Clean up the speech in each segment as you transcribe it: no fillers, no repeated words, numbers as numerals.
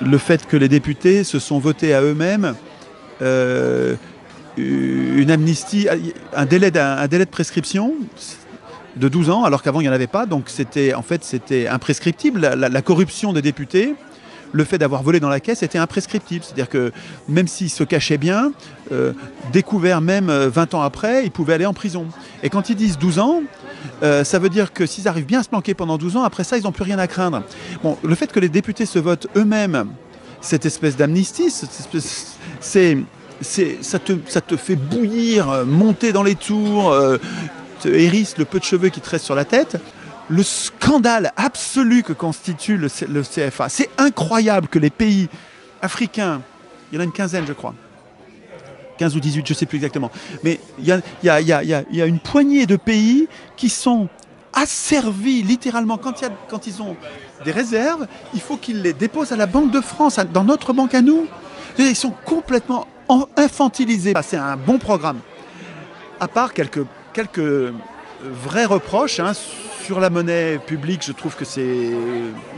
le fait que les députés se sont votés à eux-mêmes une amnistie, un délai de prescription de 12 ans, alors qu'avant il n'y en avait pas. Donc c'était imprescriptible. La corruption des députés, le fait d'avoir volé dans la caisse était imprescriptible. C'est-à-dire que même s'ils se cachaient bien, découvert même 20 ans après, ils pouvaient aller en prison. Et quand ils disent 12 ans, ça veut dire que s'ils arrivent bien à se planquer pendant 12 ans, après ça, ils n'ont plus rien à craindre. Bon, le fait que les députés se votent eux-mêmes cette espèce d'amnistie, ça te fait bouillir, monter dans les tours, te hérisse le peu de cheveux qui te reste sur la tête. Le scandale absolu que constitue le CFA. C'est incroyable que les pays africains, il y en a une quinzaine je crois, 15 ou 18, je ne sais plus exactement, mais il y a une poignée de pays qui sont asservis littéralement quand ils ont des réserves, il faut qu'ils les déposent à la Banque de France, dans notre banque à nous. Ils sont complètement infantilisés. C'est un bon programme, à part quelques vrais reproches sur la monnaie publique. Je trouve que c'est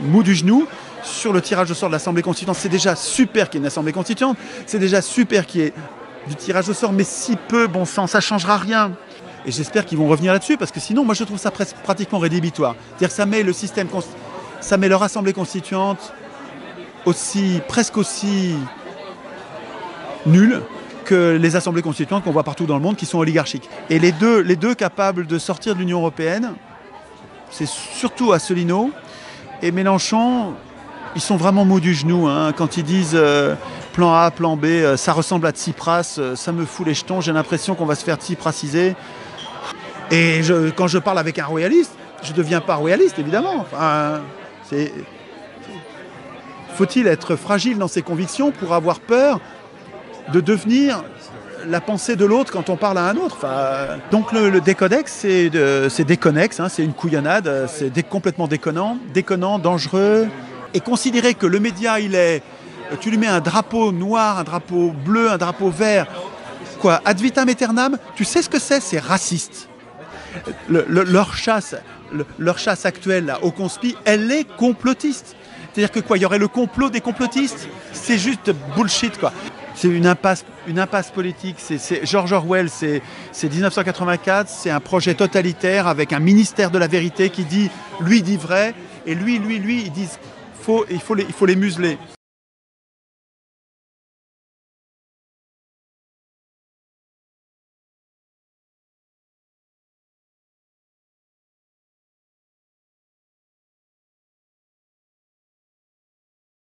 mou du genou. Sur le tirage au sort de l'Assemblée constituante, c'est déjà super qu'il y ait une Assemblée constituante, c'est déjà super qu'il y ait du tirage au sort, mais si peu, bon sang, ça ne changera rien. Et j'espère qu'ils vont revenir là-dessus, parce que sinon, moi je trouve ça pratiquement rédhibitoire. C'est-à-dire que ça met le système, ça met leur Assemblée constituante presque aussi nulle que les assemblées constituantes qu'on voit partout dans le monde, qui sont oligarchiques. Et les deux capables de sortir de l'Union européenne, c'est surtout Asselineau et Mélenchon. Ils sont vraiment mous du genou quand ils disent plan A, plan B, ça ressemble à Tsipras, ça me fout les jetons, j'ai l'impression qu'on va se faire tsiprasiser. Et quand je parle avec un royaliste, je ne deviens pas royaliste, évidemment. Faut-il être fragile dans ses convictions pour avoir peur de devenir la pensée de l'autre quand on parle à un autre? Donc le décodex, c'est déconnexe, c'est une couillonnade, c'est complètement déconnant, dangereux. Et considérer que le média, tu lui mets un drapeau noir, un drapeau bleu, un drapeau vert, quoi, ad vitam aeternam, tu sais ce que c'est raciste. Leur chasse actuelle là, au conspi, elle est complotiste. C'est-à-dire que quoi, il y aurait le complot des complotistes? C'est juste bullshit, quoi. C'est une impasse politique. C'est George Orwell, c'est 1984, c'est un projet totalitaire avec un ministère de la vérité qui dit, lui dit vrai, et lui, ils disent faux, et il faut les museler.